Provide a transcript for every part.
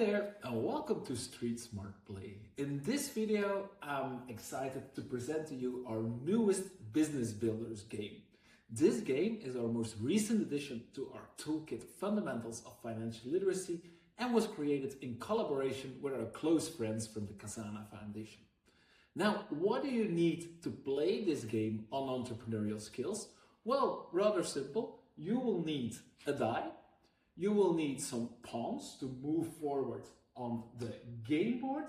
there and welcome to StreetSmart Play. In this video, I'm excited to present to you our newest Business Builders game. This game is our most recent addition to our toolkit Fundamentals of Financial Literacy and was created in collaboration with our close friends from the Kasana Foundation. Now, what do you need to play this game on entrepreneurial skills? Well, rather simple. You will need a die. You will need some pawns to move forward on the game board.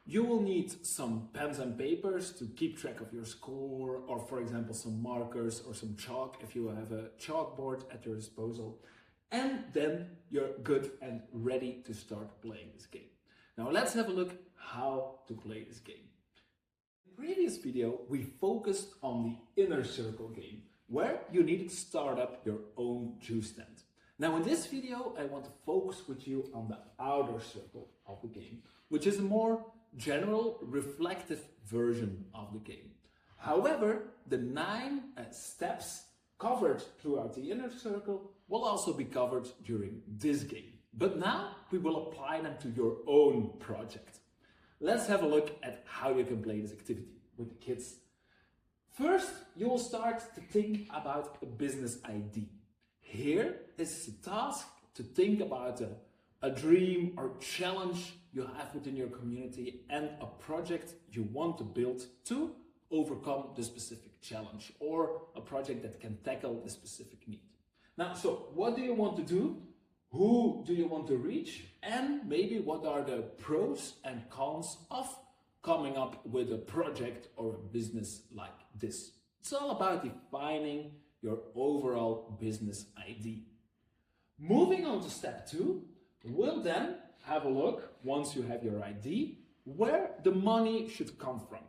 You will need some pens and papers to keep track of your score, or for example some markers or some chalk if you have a chalkboard at your disposal. And then you're good and ready to start playing this game. Now let's have a look how to play this game. In the previous video we focused on the inner circle game, where you need to start up your own juice stand. Now in this video I want to focus with you on the outer circle of the game, which is a more general, reflective version of the game. However, the 9 steps covered throughout the inner circle will also be covered during this game. But now we will apply them to your own project. Let's have a look at how you can play this activity with the kids. First, you will start to think about a business idea. Here is a task to think about a dream or challenge you have within your community and a project you want to build to overcome the specific challenge, or a project that can tackle the specific need. Now, so what do you want to do? Who do you want to reach? And maybe what are the pros and cons of coming up with a project or a business like this? It's all about defining your overall business idea. Moving on to step 2, we'll then have a look, once you have your idea, where the money should come from.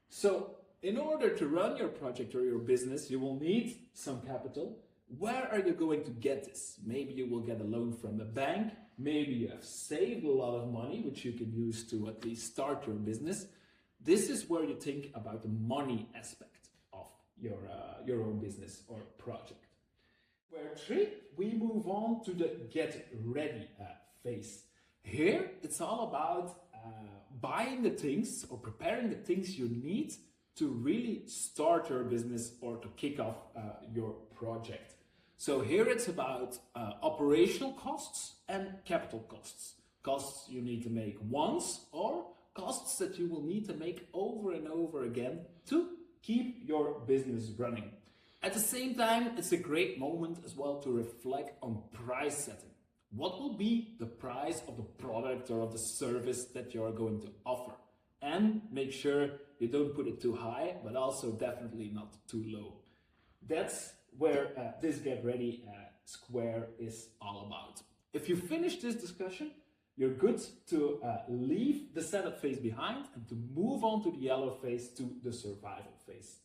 So in order to run your project or your business, you will need some capital. Where are you going to get this? Maybe you will get a loan from a bank. Maybe you have saved a lot of money, which you can use to at least start your business. This is where you think about the money aspect of your own business or project. Where 3, we move on to the get ready phase. Here, it's all about buying the things or preparing the things you need to really start your business or to kick off your project. So here it's about operational costs and capital costs. Costs you need to make once, or costs that you will need to make over and over again to keep your business running. At the same time, it's a great moment as well to reflect on price setting. What will be the price of the product or of the service that you are going to offer? And make sure you don't put it too high, but also definitely not too low. That's where this Get Ready square is all about. If you finish this discussion, you're good to leave the setup phase behind and to move on to the yellow phase, to the survival phase.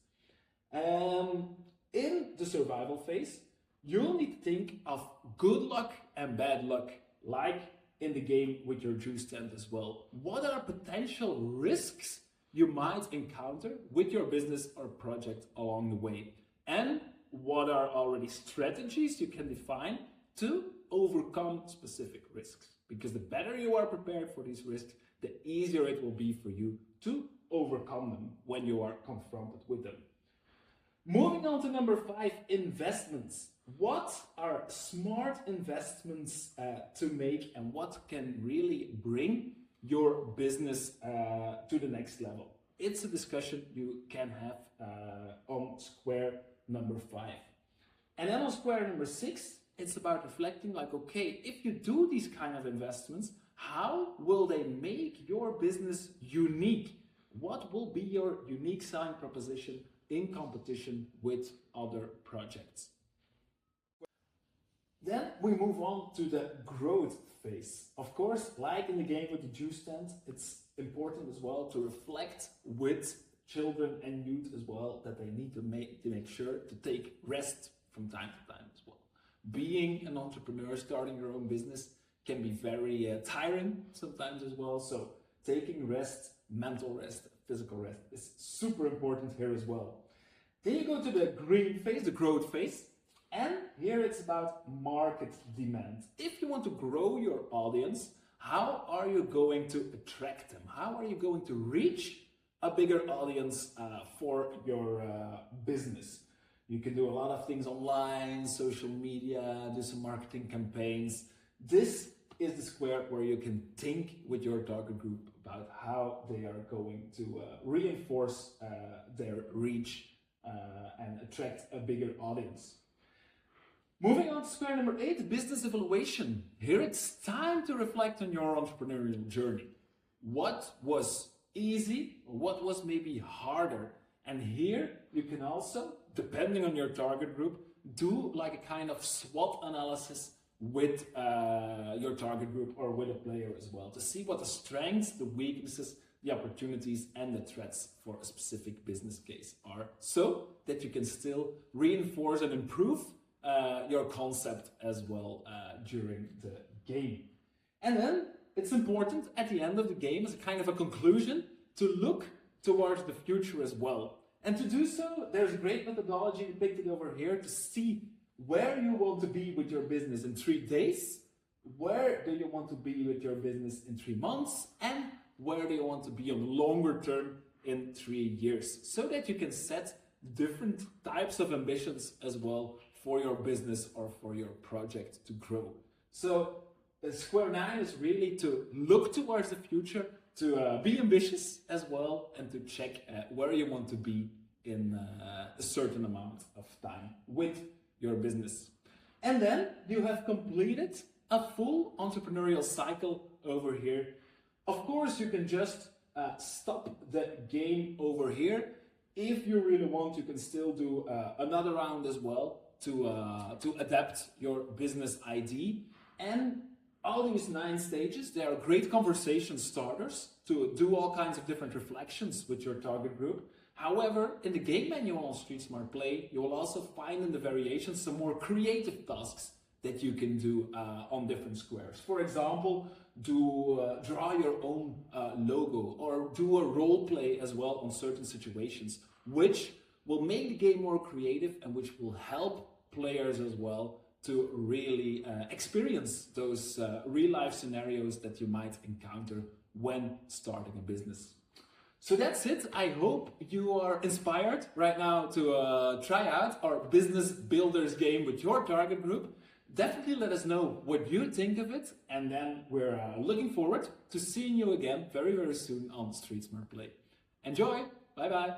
In the survival phase, you'll need to think of good luck and bad luck, like in the game with your juice stand as well. What are potential risks you might encounter with your business or project along the way? And what are already strategies you can define to overcome specific risks? Because the better you are prepared for these risks, the easier it will be for you to overcome them when you are confronted with them. Moving on to number 5, investments. What are smart investments to make, and what can really bring your business to the next level? It's a discussion you can have on square number 5. And then on square number 6, it's about reflecting like, okay, if you do these kind of investments, how will they make your business unique? What will be your unique selling proposition in competition with other projects? Then we move on to the growth phase. Of course, like in the game with the juice stand, it's important as well to reflect with children and youth as well that they need to make sure to take rest from time to time as well. Being an entrepreneur, starting your own business can be very tiring sometimes as well. So taking rest, mental rest, physical rest is super important here as well. Then you go to the green phase, the growth phase. And here it's about market demand. If you want to grow your audience, How are you going to attract them? How are you going to reach a bigger audience for your business? You can do a lot of things online, social media, do some marketing campaigns. This is the square where you can think with your target group about how they are going to reinforce their reach and attract a bigger audience. Moving on to square number 8, business evaluation. Here it's time to reflect on your entrepreneurial journey. What was easy? What was maybe harder? And here you can also, depending on your target group, do like a kind of SWOT analysis with your target group or with a player as well, to see what the strengths, the weaknesses, the opportunities and the threats for a specific business case are, so that you can still reinforce and improve your concept as well during the game. And then it's important at the end of the game, as a kind of a conclusion, to look towards the future as well. And to do so, there's a great methodology depicted over here to see where you want to be with your business in 3 days, where do you want to be with your business in 3 months, and where do you want to be on the longer term in 3 years, so that you can set different types of ambitions as well for your business or for your project to grow. So square 9 is really to look towards the future, to be ambitious as well, and to check where you want to be in a certain amount of time with your business. And then you have completed a full entrepreneurial cycle over here. Of course, you can just stop the game over here. If you really want, you can still do another round as well to adapt your business ID. And all these 9 stages, they are great conversation starters to do all kinds of different reflections with your target group. However, in the game manual on StreetSmart Play, you will also find in the variations some more creative tasks that you can do on different squares. For example, draw your own logo, or do a role play as well on certain situations, which will make the game more creative and which will help players as well to really experience those real-life scenarios that you might encounter when starting a business. So that's it. I hope you are inspired right now to try out our business builders game with your target group. Definitely let us know what you think of it, and then we're looking forward to seeing you again very, very soon on StreetSmart Play. Enjoy! Bye bye!